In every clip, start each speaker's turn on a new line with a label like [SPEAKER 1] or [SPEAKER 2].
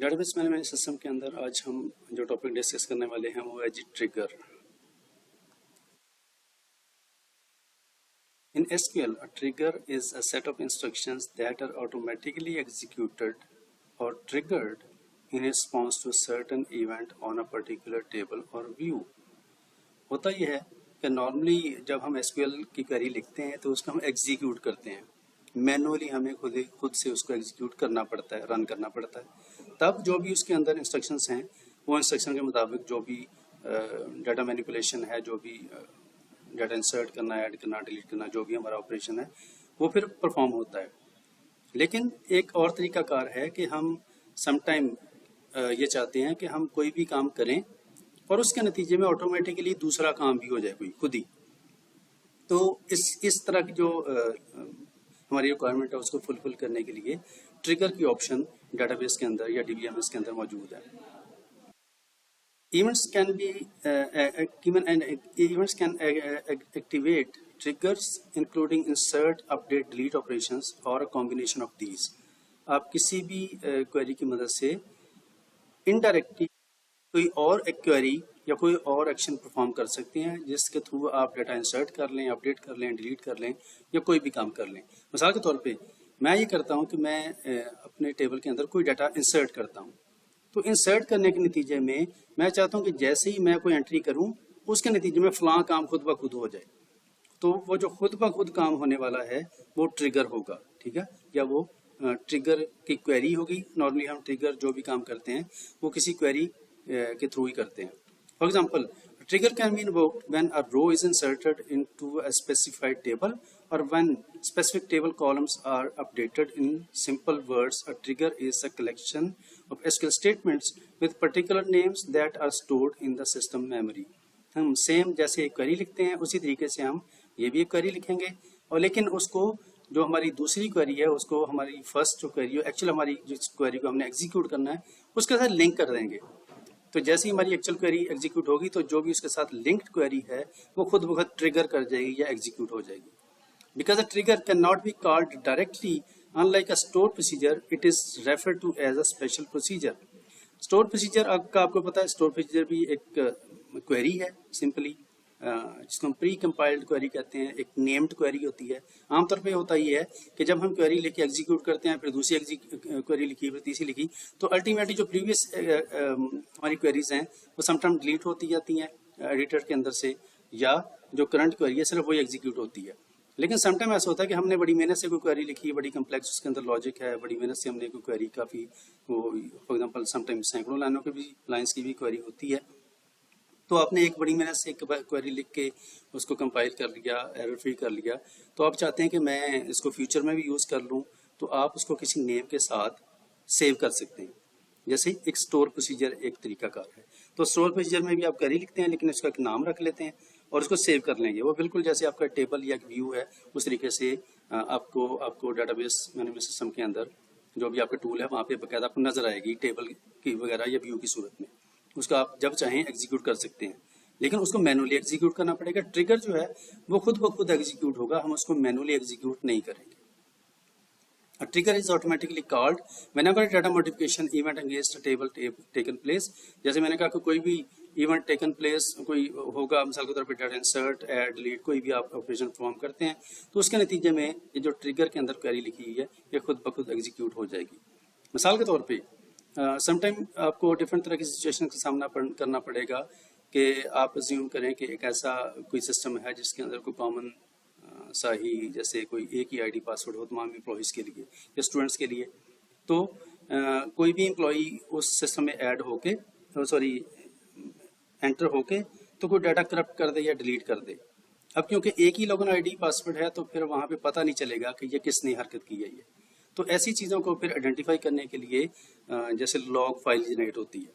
[SPEAKER 1] Database management system के अंदर आज हम जो टॉपिक डिस्कस करने वाले हैं वो है जी trigger. In SQL, a trigger is a set of instructions that are automatically executed or triggered in response to a certain event on a particular table or view. होता यह है कि नॉर्मली जब हम SQL की क्वेरी लिखते हैं तो उसको हम एग्जीक्यूट करते हैं, मैनुअली हमें खुद से उसको एग्जीक्यूट करना पड़ता है, रन करना पड़ता है। तब जो भी उसके अंदर इंस्ट्रक्शंस हैं वो इंस्ट्रक्शन के मुताबिक जो भी डाटा मैनिपुलेशन है, जो भी डाटा इंसर्ट करना, ऐड करना, डिलीट करना, जो भी हमारा ऑपरेशन है वो फिर परफॉर्म होता है। लेकिन एक और तरीकाकार है कि हम समटाइम ये चाहते हैं कि हम कोई भी काम करें और उसके नतीजे में ऑटोमेटिकली दूसरा काम भी हो जाए कोई खुद ही। तो इस तरह की जो हमारी रिक्वायरमेंट है उसको फुलफिल करने के लिए ट्रिगर की ऑप्शन डेटाबेस के अंदर या डीबीएमएस के अंदर मौजूद है। Events can activate triggers including insert, update, delete operations or a combination of these. आप किसी भी क्वेरी की मदद से इनडायरेक्टली कोई और एक क्वेरी या कोई और एक्शन परफॉर्म कर सकते हैं जिसके थ्रू आप डाटा इंसर्ट कर लें, अपडेट कर लें, डिलीट कर लें या कोई भी काम कर लें। मिसाल के तौर पे मैं ये करता हूँ कि मैं अपने टेबल के अंदर कोई डाटा इंसर्ट करता हूँ, तो इंसर्ट करने के नतीजे में मैं चाहता हूँ कि जैसे ही मैं कोई एंट्री करूँ उसके नतीजे में फलां काम खुद ब खुद हो जाए। तो वो जो खुद ब खुद काम होने वाला है वो ट्रिगर होगा, ठीक है, या वो ट्रिगर की क्वेरी होगी। नॉर्मली हम ट्रिगर जो भी काम करते हैं वो किसी क्वेरी के थ्रू ही करते हैं। For example, trigger can be invoked when a row is inserted into a specified table or when specific table columns are updated. In simple words, a trigger is a collection of SQL statements with particular names that are stored in the system memory. हम same जैसे एक query लिखते हैं उसी तरीके से हम ये भी एक क्वेरी लिखेंगे, और लेकिन उसको जो हमारी दूसरी क्वेरी है उसको हमारी फर्स्ट जो क्वेरी है, एक्चुअल हमारी जिस क्वेरी को हमने एग्जीक्यूट करना है उसके साथ लिंक कर देंगे। तो जैसे ही हमारी एक्चुअल क्वेरी एग्जीक्यूट होगी तो जो भी उसके साथ लिंक्ड क्वेरी है वो खुद ब खुद ट्रिगर कर जाएगी या एग्जीक्यूट हो जाएगी। Because a trigger can not be called directly, unlike a store procedure, it is refer to as a special procedure. Store procedure का आपको पता है, स्टोर प्रोसीजर भी एक क्वेरी है सिंपली, जिसको हम प्री कंपाइल्ड क्वेरी कहते हैं, एक नेम्ड क्वेरी होती है। आमतौर पे होता ही है कि जब हम क्वेरी लिख के एग्जीक्यूट करते हैं, फिर दूसरी क्वेरी लिखी, फिर तीसरी लिखी, तो अल्टीमेटली जो प्रीवियस हमारी क्वेरीज हैं वो समटाइम डिलीट होती जाती हैं एडिटर के अंदर से, या जो करंट क्वेरी है सिर्फ वही एग्जीक्यूट होती है। लेकिन समटाइम ऐसा होता है कि हमने बड़ी मेहनत से कोई क्वेरी लिखी, बड़ी कम्प्लेक्स उसके अंदर लॉजिक है, बड़ी मेहनत से हमने कोई क्वेरी काफ़ी, वो फॉर एग्जांपल समटाइम सैकड़ों लाइनों की भी लाइन्स की भी क्वेरी होती है, तो आपने एक बड़ी मेहनत से एक क्वेरी लिख के उसको कंपाइल कर लिया, एरर फ्री कर लिया, तो आप चाहते हैं कि मैं इसको फ्यूचर में भी यूज़ कर लूँ, तो आप उसको किसी नेम के साथ सेव कर सकते हैं। जैसे एक स्टोर प्रोसीजर एक तरीकाकार है, तो स्टोर प्रोसीजर में भी आप क्वेरी लिखते हैं लेकिन उसका एक नाम रख लेते हैं और उसको सेव कर लेंगे। वो बिल्कुल जैसे आपका टेबल या व्यू है उस तरीके से आपको डाटाबेस मैनेजमेंट सिस्टम के अंदर जो भी आपका टूल है वहाँ पे बाकायदा आपको नजर आएगी टेबल की वगैरह या व्यू की सूरत में। उसका आप जब चाहें एग्जीक्यूट कर सकते हैं, लेकिन उसको मैनुअली एग्जीक्यूट करना पड़ेगा। ट्रिगर जो है वो खुद ब खुद एग्जीक्यूट होगा, हम उसको मैनुअली एग्जीक्यूट नहीं करेंगे। A trigger is automatically called whenever a data modification event against a table taken place. जैसे मैंने कहा कि कोई भी इवेंट टेकन प्लेस कोई होगा, मिसाल के तौर पर डाटा इंसर्ट, ऐड, डिलीट, कोई भी आप ऑपरेशन परफॉर्म करते हैं तो उसके नतीजे में ये जो ट्रिगर के अंदर क्वेरी लिखी हुई है ये खुद ब खुद एग्जीक्यूट हो जाएगी। मिसाल के तौर पे समटाइम आपको डिफरेंट तरह की सिचुएशन का सामना करना पड़ेगा कि आप अज्यूम करें कि एक ऐसा कोई सिस्टम है जिसके अंदर कोई कॉमन सा ही, जैसे कोई एक ही आईडी पासवर्ड हो तमाम एम्प्लॉयज़ के लिए या स्टूडेंट्स के लिए, तो कोई भी एम्प्लॉई उस सिस्टम में ऐड होके एंटर होके तो कोई डाटा करप्ट कर दे या डिलीट कर दे। अब क्योंकि एक ही लॉगिन आईडी पासवर्ड है तो फिर वहाँ पे पता नहीं चलेगा कि ये किसने हरकत की है। ये तो ऐसी चीज़ों को फिर आइडेंटिफाई करने के लिए जैसे लॉग फाइल जनरेट होती है,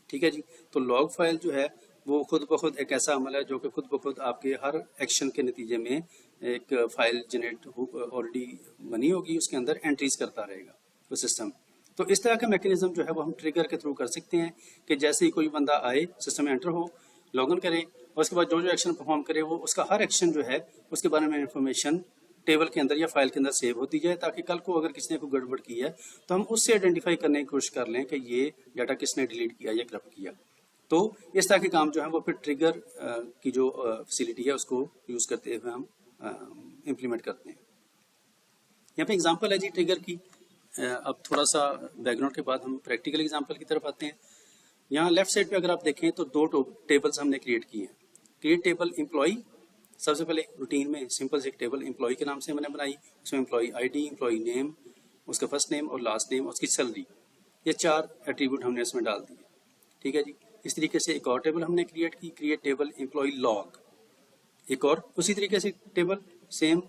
[SPEAKER 1] ठीक है जी। तो लॉग फाइल जो है वो खुद ब खुद एक ऐसा अमल है जो कि खुद ब खुद आपके हर एक्शन के नतीजे में एक फाइल जनरेट ऑलरेडी बनी होगी, उसके अंदर एंट्रीज करता रहेगा वो सिस्टम। तो इस तरह का मैकेनिज्म जो है वो हम ट्रिगर के थ्रू कर सकते हैं कि जैसे ही कोई बंदा आए, सिस्टम में एंटर हो, लॉगिन करे और उसके बाद जो जो एक्शन परफॉर्म करे वो उसका हर एक्शन जो है उसके बारे में इंफॉर्मेशन टेबल के अंदर या फाइल के अंदर सेव होती जाए, ताकि कल को अगर किसी ने कोई गड़बड़ की है तो हम उससे आइडेंटिफाई करने की कोशिश कर लें कि ये डाटा किसने डिलीट किया या करप्ट किया। तो इस तरह के काम जो है वो फिर ट्रिगर की जो फैसिलिटी है उसको यूज़ करते हुए हम इम्प्लीमेंट करते हैं। यहाँ पे एग्जांपल है जी ट्रिगर की। अब थोड़ा सा बैकग्राउंड के बाद हम प्रैक्टिकल एग्जांपल की तरफ आते हैं। यहाँ लेफ्ट साइड पे अगर आप देखें तो दो टेबल्स हमने क्रिएट किए हैं। क्रिएट टेबल एम्प्लॉई, सबसे पहले रूटीन में सिंपल से एक टेबल एम्प्लॉई के नाम से मैंने बनाई, उसमें एम्प्लॉई आईडी, एम्प्लॉई नेम, उसका फर्स्ट नेम और लास्ट नेम, उसकी सैलरी, ये 4 एट्रीब्यूट हमने इसमें डाल दिए। ठीक है जी। इस तरीके से एक और टेबल हमने क्रिएट की, क्रिएट टेबल एम्प्लॉई लॉग, एक और उसी तरीके से टेबल सेम,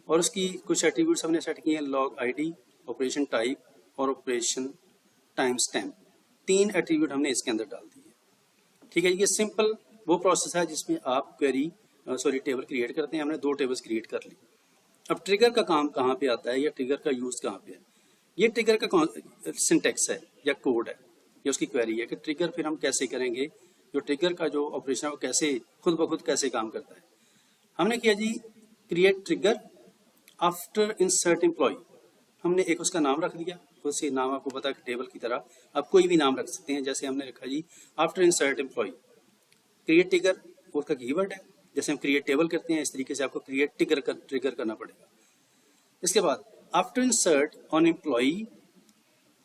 [SPEAKER 1] और उसकी कुछ एट्रीब्यूट्स हमने सेट किए हैं, लॉग आईडी, ऑपरेशन टाइप और ऑपरेशन टाइम स्टैम्प। 3 एट्रीब्यूट हमने इसके अंदर डाल दिए। ठीक है, ये सिंपल वो प्रोसेस है जिसमें आप क्वेरी टेबल क्रिएट करते हैं। हमने 2 टेबल्स क्रिएट कर ली। अब ट्रिगर का काम कहाँ पे आता है या ट्रिगर का यूज कहाँ पे है? ये ट्रिगर का सिंटेक्स है या कोड है, ये उसकी क्वेरी है कि ट्रिगर फिर हम कैसे करेंगे, जो ट्रिगर का जो ऑपरेशन है वो कैसे खुद ब खुद कैसे काम करता है। हमने किया जी create trigger after insert employ. हमने एक उसका नाम रख दिया, उसी नाम आपको पता है कि टेबल की तरह आप कोई भी नाम रख सकते हैं। जैसे हमने रखा जी after insert employ. Create trigger उसका कीवर्ड है, जैसे हम क्रिएट टेबल करते हैं इस तरीके से आपको क्रिएट ट्रिगर करना पड़ेगा। इसके बाद after insert on employ,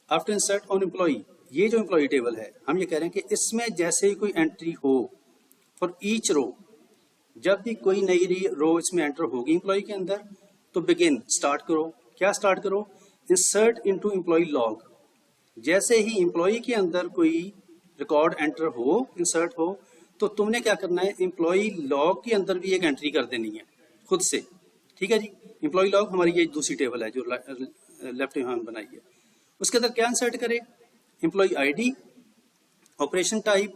[SPEAKER 1] after insert on employ, ये जो एम्प्लॉय टेबल है हम ये कह रहे हैं कि इसमें जैसे ही कोई एंट्री हो फॉर ईच रो, जब भी कोई नई रो इसमें एंटर होगी एम्प्लॉय के अंदर, तो बिगिन स्टार्ट करो। क्या स्टार्ट करो? Insert into employ log. जैसे ही एम्प्लॉय के अंदर कोई रिकॉर्ड एंटर हो, इंसर्ट हो, तो तुमने क्या करना है, एम्प्लॉय लॉग के अंदर भी एक एंट्री कर देनी है खुद से। ठीक है जी। एम्प्लॉय लॉग हमारी ये दूसरी टेबल है जो लेफ्ट में बनाई है। उसके अंदर क्या इंसर्ट करें? एम्प्लॉय आईडी, ऑपरेशन टाइप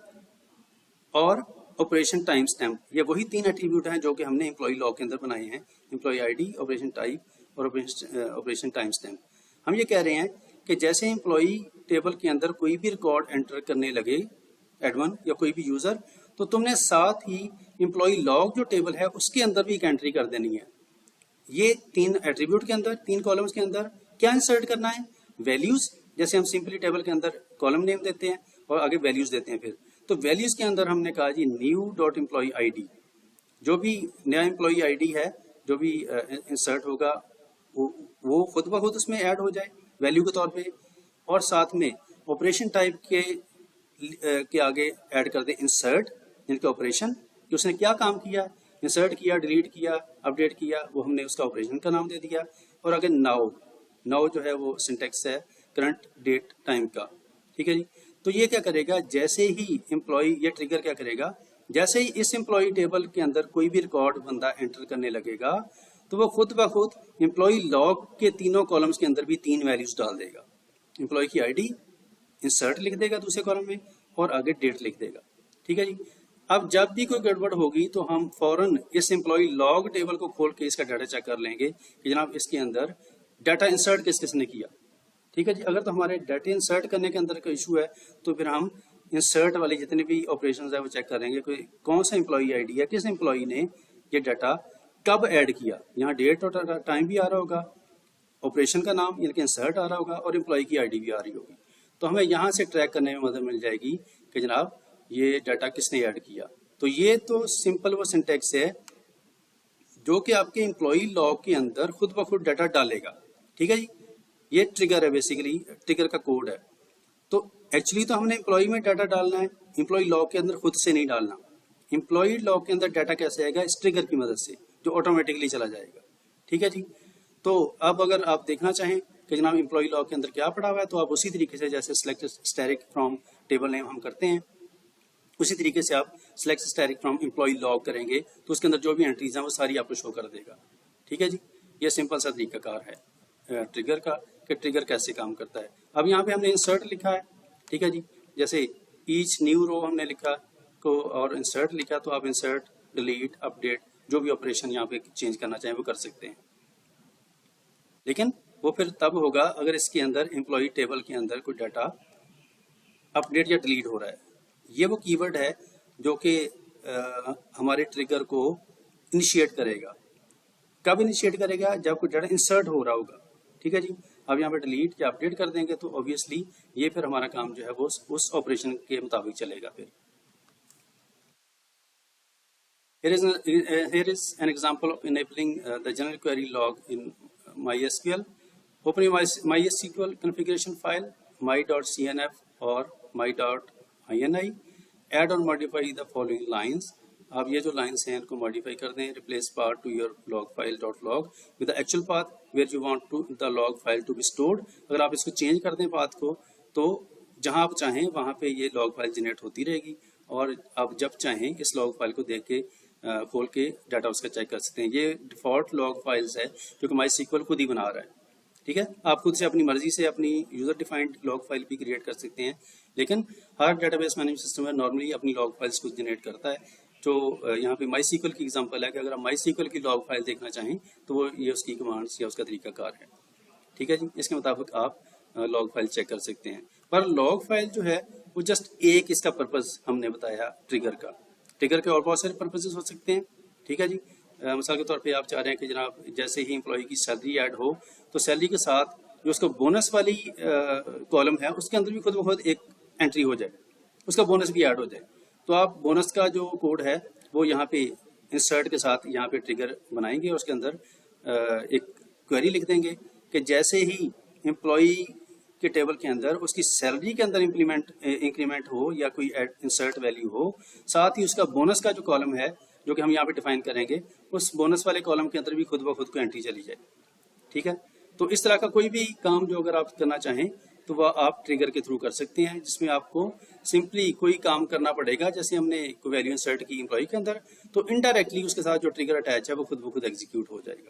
[SPEAKER 1] और ऑपरेशन टाइम स्टैम्प। ये वही 3 एट्रीब्यूट हैं जो कि हमने एम्प्लॉय लॉग के अंदर बनाए हैं, एम्प्लॉय आईडी, ऑपरेशन टाइप और ऑपरेशन टाइम स्टैम्प। हम ये कह रहे हैं कि जैसे एम्प्लॉय टेबल के अंदर कोई भी रिकॉर्ड एंटर करने लगे एडमिन या कोई भी यूजर, तो तुमने साथ ही एम्प्लॉय लॉग जो टेबल है उसके अंदर भी एक एंट्री कर देनी है। ये 3 एट्रीब्यूट के अंदर, 3 कॉलम्स के अंदर क्या इंसर्ट करना है? वैल्यूज। जैसे हम सिंपली टेबल के अंदर कॉलम नेम देते हैं और आगे वैल्यूज देते हैं। फिर तो वैल्यूज के अंदर हमने कहा जी न्यू डॉट एम्प्लॉय आईडी, जो भी नया एम्प्लॉय आईडी है जो भी इंसर्ट होगा वो खुद ब खुद उसमें ऐड हो जाए वैल्यू के तौर पे, और साथ में ऑपरेशन टाइप के आगे ऐड कर दे इंसर्ट, जिनके ऑपरेशन कि उसने क्या काम किया, इंसर्ट किया, डिलीट किया, अपडेट किया, वो हमने उसका ऑपरेशन का नाम दे दिया। और आगे नाउ, नाउ जो है वो सिंटेक्स है करंट डेट टाइम का। ठीक है जी। तो ये क्या करेगा, जैसे ही एम्प्लॉय, ये ट्रिगर क्या करेगा, जैसे ही इस एम्प्लॉय टेबल के अंदर कोई भी रिकॉर्ड बंदा एंटर करने लगेगा तो वो खुद ब खुद एम्प्लॉय लॉग के 3 कॉलम्स के अंदर भी 3 वैल्यूज डाल देगा। एम्प्लॉय की आईडी, इंसर्ट लिख देगा दूसरे कॉलम में और आगे डेट लिख देगा। ठीक है जी। अब जब भी कोई गड़बड़ होगी तो हम फौरन इस एम्प्लॉय लॉग टेबल को खोल के इसका डाटा चेक कर लेंगे कि जनाब इसके अंदर डाटा इंसर्ट किसने किया। ठीक है जी। अगर तो हमारे डाटा इंसर्ट करने के अंदर कोई इशू है तो फिर हम इंसर्ट वाले जितने भी ऑपरेशंस है वो चेक करेंगे कोई कौन सा एम्प्लॉय आईडी है, किस एम्प्लॉय ने ये डाटा कब ऐड किया। यहाँ डेट और टाइम भी आ रहा होगा, ऑपरेशन का नाम यानी कि इंसर्ट आ रहा होगा और एम्प्लॉय की आईडी भी आ रही होगी। तो हमें यहाँ से ट्रैक करने में मदद मिल जाएगी कि जनाब ये डाटा किसने ऐड किया। तो ये तो सिंपल वो सिंटेक्स है जो कि आपके एम्प्लॉय लॉग के अंदर खुद ब खुद डाटा डालेगा। ठीक है जी। ये ट्रिगर है, बेसिकली ट्रिगर का कोड है। तो एक्चुअली तो हमने एम्प्लॉय में डाटा डालना है, एम्प्लॉय लॉग के अंदर खुद से नहीं डालना। एम्प्लॉय लॉग के अंदर डाटा कैसे आएगा? इस ट्रिगर की मदद से, जो ऑटोमेटिकली चला जाएगा। ठीक है जी। तो अब अगर आप देखना चाहें कि जनाब एम्प्लॉय लॉग के अंदर क्या पड़ा हुआ है, तो आप उसी तरीके से जैसे select static from table name हम करते हैं, उसी तरीके से आप select static from employ log करेंगे तो उसके अंदर जो भी एंट्रीज हैं वो सारी आपको शो कर देगा। ठीक है जी। ये सिंपल सा तरीकाकार है ट्रिगर का कि ट्रिगर कैसे काम करता है। अब यहाँ पे हमने इंसर्ट लिखा है। ठीक है जी। जैसे ईच न्यू रो हमने लिखा को और इंसर्ट लिखा, तो आप इंसर्ट, डिलीट, अपडेट जो भी ऑपरेशन यहाँ पे चेंज करना चाहें वो कर सकते हैं। लेकिन वो फिर तब होगा अगर इसके अंदर एम्प्लॉय टेबल के अंदर कोई डाटा अपडेट या डिलीट हो रहा है। ये वो कीवर्ड है जो कि हमारे ट्रिगर को इनिशिएट करेगा। کب انیشیٹ کرے گا؟ جب کوئی ڈیٹا انسرٹ ہو رہا ہوگا. ٹھیک ہے جی. اب یہاں پہ ڈیلیٹ یا اپڈیٹ کر دیں گے تو obviously یہ پھر ہمارا کام جو ہے وہ اس آپریشن کے مطابق چلے گا. پھر here is an example of enabling the general query log in MySQL. Open your MySQL configuration file my.cnf or my.ini. Add or modify the following lines. آپ یہ جو لائنس ہیں ان کو ماڈیفائی کر دیں. Replace part to your log file dot log with the actual path where you want to the log file to be stored. اگر آپ اس کو چینج کر دیں پاتھ کو تو جہاں آپ چاہیں وہاں پہ یہ لاگ فائل جنریٹ ہوتی رہے گی اور آپ جب چاہیں اس لاگ فائل کو دیکھ کے کھول کے ڈاٹا اس کا چیک کر سکتے ہیں. یہ ڈیفالٹ لاگ فائلز ہے جو کہ مائی سیکول خود ہی بنا رہا ہے. ٹھیک ہے. آپ خود سے اپنی مرضی سے اپنی یوزر ڈیفائنڈ لاگ فائل بھی کریٹ کر سکتے ہیں لیکن ہر ڈیٹا بیس مینجمنٹ سسٹم ہے نارملی اپنی لاگ فائلس کو جنریٹ کرتا ہے. تو یہاں پہ مائی سیکول کی ایگزامپل ہے کہ اگر آپ مائی سیکول کی لاگ فائل دیکھنا چاہیں تو وہ یہ اس کی کمانڈس یا اس کا طریقہ کار ہے. ٹھیک ہے جی. اس کے مطابق آپ لاگ فائل چیک کر سکتے ہیں. پر لاگ فائل جو ہے وہ جسٹ ایک اس کا پرپز ہم نے بتایا ٹریگر کا. ٹریگر کے اور بہت سارے پرپزز ہو سکتے ہیں. ٹھیک ہے جی. مثال کے طور پہ آپ چاہ رہے ہیں کہ جناب جیسے ہی امپلائی کی سیلری ایڈ ہو تو سیلری کے ساتھ جو اس کا بونس والی کالم ہے اس کے اندر بھی خود بخود ایک انٹری ہو جائے, اس کا بونس بھی ایڈ ہو جائے. تو آپ بونس کا جو کوڈ ہے وہ یہاں پہ انسرٹ کے ساتھ یہاں پہ ٹریگر بنائیں گے اور اس کے اندر ایک کوئری لکھ دیں گے کہ جیسے ہی امپلائی کے ٹیبل کے اندر اس کی سیلری کے اندر انکریمنٹ ہو یا کوئی انسرٹ ویلیو ہو, ساتھ ہی اس کا بونس کا جو کالم ہے جو کہ ہم یہاں پہ ڈیفائن کریں گے اس بونس والے کالم کے اندر بھی خود بخود کو انٹری چلی جائے. ٹھیک ہے. تو اس طرح کا کوئی بھی کام جو اگر آپ کرنا چاہیں تو وہ آپ ٹریگر کے تھرو کر سکتے ہیں جس میں آپ کو سمپلی کوئی کام کرنا پڑے گا. جیسے ہم نے کوئی ویلیو انسرٹ کی امپلائی کے اندر تو انڈائریکٹلی اس کے ساتھ جو ٹریگر اٹیچ ہے وہ خود بخود ایگزیکیوٹ ہو جائے گا.